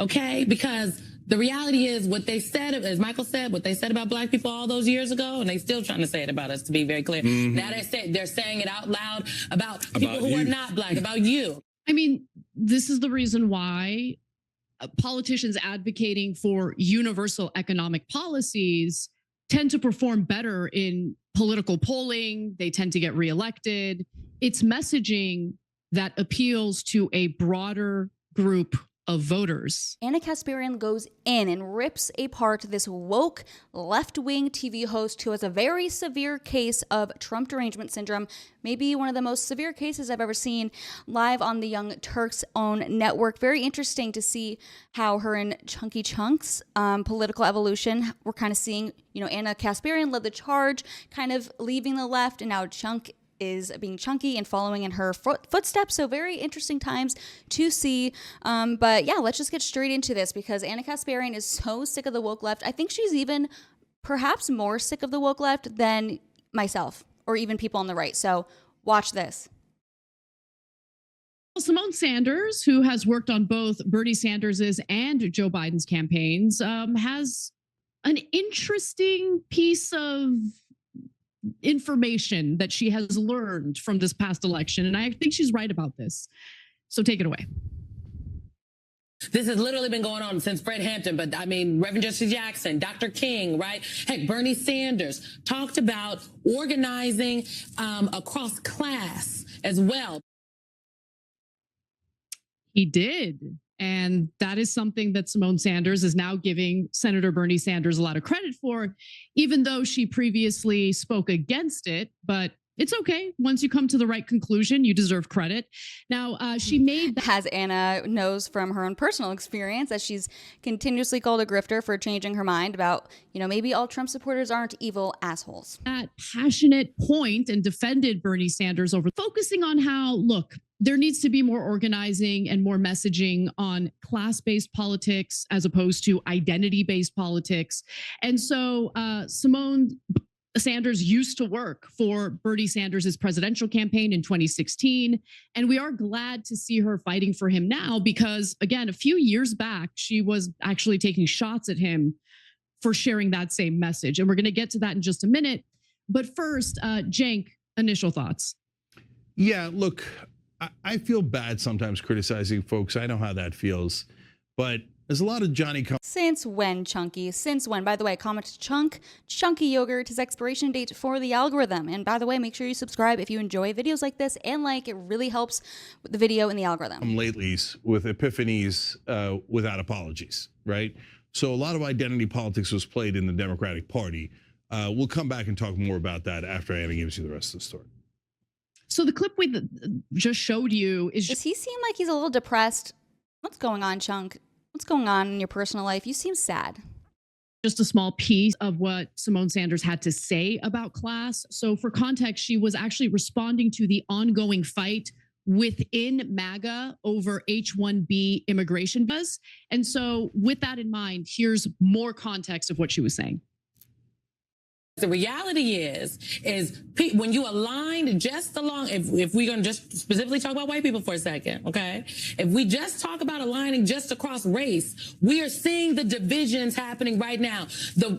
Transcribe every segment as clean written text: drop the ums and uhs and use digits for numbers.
okay? Because the reality is what they said, as Michael said, what they said about black people all those years ago, and they still trying to say it about us, to be very clear. Now they're saying it out loud about people who are not black, about you. I mean, this is the reason why politicians advocating for universal economic policies tend to perform better in political polling. They tend to get reelected. It's messaging that appeals to a broader group of voters. Ana Kasparian goes in and rips apart this woke left-wing TV host who has a very severe case of Trump-Derangement syndrome, maybe one of the most severe cases I've ever seen, live on the Young Turks' own network. Very interesting to see how her and Chunky Chunk's political evolution, we're kind of seeing, Ana Kasparian led the charge, kind of leaving the left, and now Chunk is being chunky and following in her footsteps. So very interesting times to see. But yeah, let's just get straight into this because Ana Kasparian is so sick of the woke left. I think she's even perhaps more sick of the woke left than myself or even people on the right. So watch this. Well, Symone Sanders, who has worked on both Bernie Sanders's and Joe Biden's campaigns, has an interesting piece of information that she has learned from this past election. And I think she's right about this. So take it away. This has literally been going on since Fred Hampton, but I mean, Reverend Jesse Jackson, Dr. King, right? Heck, Bernie Sanders talked about organizing across class as well. He did. And that is something that Symone Sanders is now giving Senator Bernie Sanders a lot of credit for, even though she previously spoke against it. But it's okay. Once you come to the right conclusion, you deserve credit. Now, she made that. As Anna knows from her own personal experience, as she's continuously called a grifter for changing her mind about, maybe all Trump supporters aren't evil assholes. That passionate point and defended Bernie Sanders over focusing on how, look, there needs to be more organizing and more messaging on class-based politics as opposed to identity-based politics. And so Symone Sanders used to work for Bernie Sanders' presidential campaign in 2016. And we are glad to see her fighting for him now because, again, a few years back, she was actually taking shots at him for sharing that same message. And we're going to get to that in just a minute. But first, Cenk, initial thoughts. Yeah, look, I feel bad sometimes criticizing folks. I know how that feels, but there's a lot of Johnny come. Since when, Chunky? Since when? By the way, comment to Chunky Yogurt, his expiration date for the algorithm. And by the way, make sure you subscribe if you enjoy videos like this and it really helps with the video in the algorithm. Latelys with epiphanies without apologies, right? So a lot of identity politics was played in the Democratic Party. We'll come back and talk more about that after Anna gives you the rest of the story. So the clip we just showed you is. Does he seem like he's a little depressed? What's going on, Chunk? What's going on in your personal life? You seem sad. Just a small piece of what Symone Sanders had to say about class. So for context, she was actually responding to the ongoing fight within MAGA over H-1B immigration buzz. And so with that in mind, here's more context of what she was saying. The reality is when you align just along, if we're going to just specifically talk about white people for a second, okay? If we just talk about aligning just across race, we are seeing the divisions happening right now. The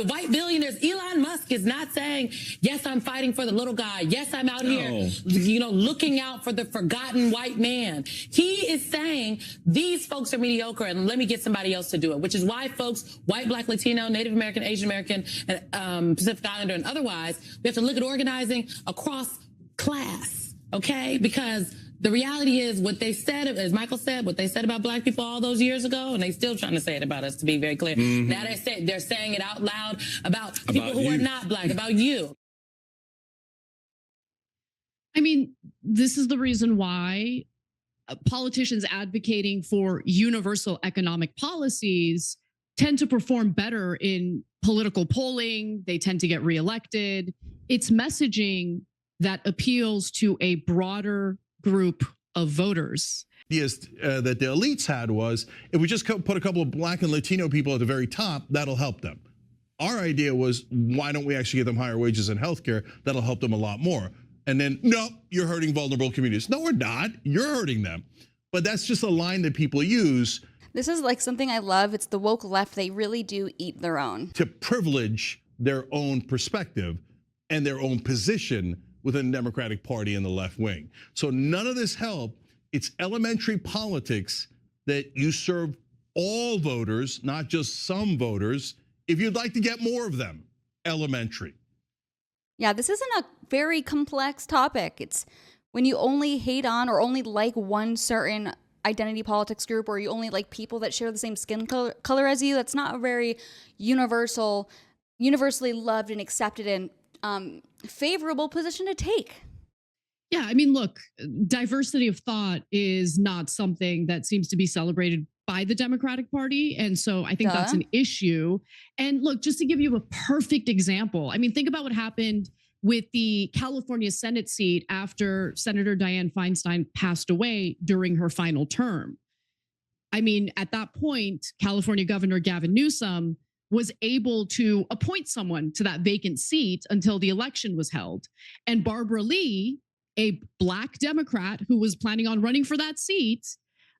white billionaires, Elon Musk is not saying, yes, I'm fighting for the little guy. Yes, I'm out here, looking out for the forgotten white man. He is saying these folks are mediocre and let me get somebody else to do it, which is why folks, white, black, Latino, Native American, Asian American, and Pacific Islander and otherwise, we have to look at organizing across class, okay? Because the reality is what they said, as Michael said, what they said about black people all those years ago, and they still trying to say it about us, to be very clear. Now they're saying it out loud about people who are not black, about you. I mean, this is the reason why politicians advocating for universal economic policies tend to perform better in political polling. They tend to get reelected. It's messaging that appeals to a broader group of voters. Yes, that the elites had was, if we just put a couple of black and Latino people at the very top, that'll help them. Our idea was, why don't we actually get them higher wages and healthcare? That'll help them a lot more. And then, no, you're hurting vulnerable communities. No, we're not. You're hurting them. But that's just a line that people use. This is like something I love. It's the woke left. They really do eat their own. To privilege their own perspective and their own position within the Democratic Party and the left wing. So none of this help. It's elementary politics that you serve all voters, not just some voters, if you'd like to get more of them. Elementary. Yeah, this isn't a very complex topic. It's when you only hate on or only like one certain identity politics group, or you only like people that share the same skin color as you. That's not a very universally loved and accepted and favorable position to take. Yeah, I mean, look, diversity of thought is not something that seems to be celebrated by the Democratic Party. And so I think that's an issue. And look, just to give you a perfect example, I mean, think about what happened with the California Senate seat after Senator Dianne Feinstein passed away during her final term. I mean, at that point, California Governor Gavin Newsom was able to appoint someone to that vacant seat until the election was held. And Barbara Lee, a Black Democrat who was planning on running for that seat,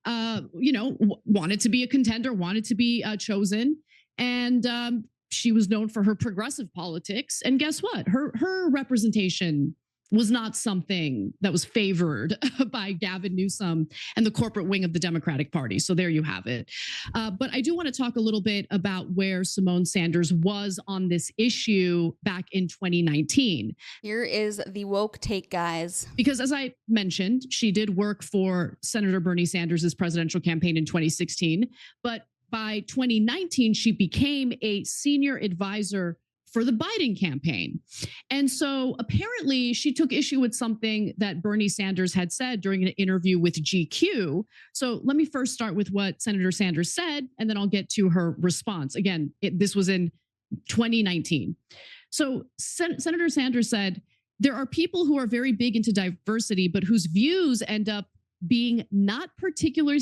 wanted to be a contender, wanted to be chosen. And she was known for her progressive politics. And guess what? Her representation was not something that was favored by Gavin Newsom and the corporate wing of the Democratic Party. So there you have it. But I do want to talk a little bit about where Symone Sanders was on this issue back in 2019. Here is the woke take, guys. Because as I mentioned, she did work for Senator Bernie Sanders' presidential campaign in 2016. But by 2019, she became a senior advisor for the Biden campaign. And so apparently she took issue with something that Bernie Sanders had said during an interview with GQ. So let me first start with what Senator Sanders said, and then I'll get to her response. Again, this was in 2019. So Senator Sanders said, there are people who are very big into diversity, but whose views end up being not particularly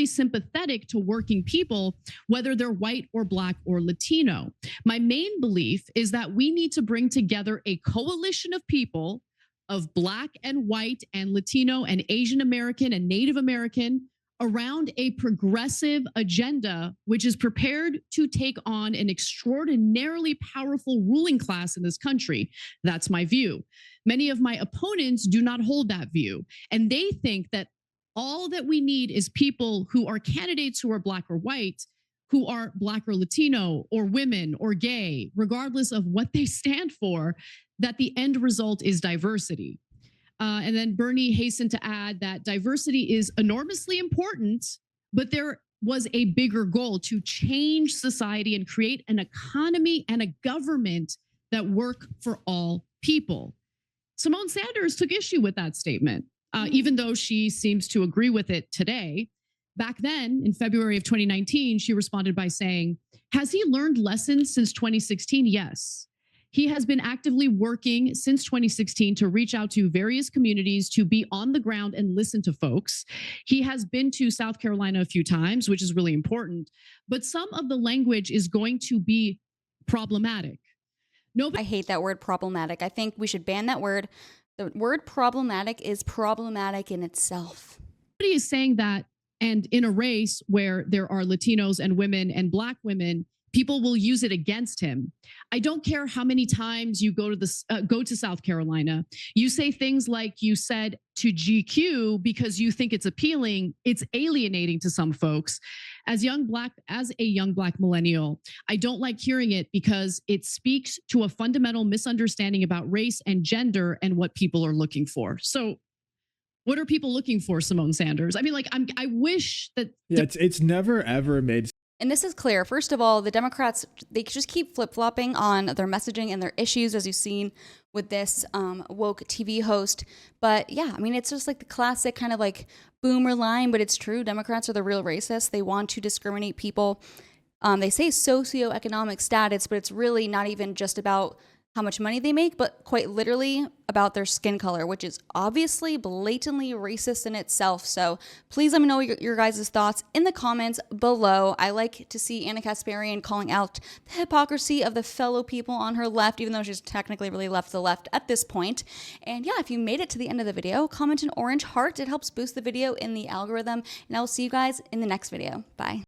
sympathetic to working people, whether they're white or Black or Latino. My main belief is that we need to bring together a coalition of people, of Black and white and Latino and Asian American and Native American, around a progressive agenda, which is prepared to take on an extraordinarily powerful ruling class in this country. That's my view. Many of my opponents do not hold that view, and they think that all that we need is people who are candidates who are Black or white, who are Black or Latino or women or gay, regardless of what they stand for, that the end result is diversity. And then Bernie hastened to add that diversity is enormously important, but there was a bigger goal to change society and create an economy and a government that work for all people. Symone Sanders took issue with that statement. Even though she seems to agree with it today. Back then, in February of 2019, she responded by saying, has he learned lessons since 2016? Yes. He has been actively working since 2016 to reach out to various communities, to be on the ground and listen to folks. He has been to South Carolina a few times, which is really important, but some of the language is going to be problematic. I hate that word problematic. I think we should ban that word. The word problematic is problematic in itself. Nobody is saying that, and in a race where there are Latinos and women and Black women, people will use it against him. I don't care how many times you go to South Carolina. You say things like you said to GQ because you think it's appealing. It's alienating to some folks. As a young Black millennial, I don't like hearing it because it speaks to a fundamental misunderstanding about race and gender and what people are looking for. So what are people looking for, Symone Sanders? I mean, like, I wish that. Yeah, it's never ever made. And this is clear. First of all, the Democrats, they just keep flip-flopping on their messaging and their issues, as you've seen with this woke TV host. But yeah, I mean, it's just like the classic kind of like boomer line, but it's true. Democrats are the real racists. They want to discriminate people. They say socioeconomic status, but it's really not even just about how much money they make, but quite literally about their skin color, which is obviously blatantly racist in itself. So please let me know your guys' thoughts in the comments below. I like to see Ana Kasparian calling out the hypocrisy of the fellow people on her left, even though she's technically really left the left at this point. And yeah, if you made it to the end of the video, comment an orange heart. It helps boost the video in the algorithm. And I will see you guys in the next video. Bye.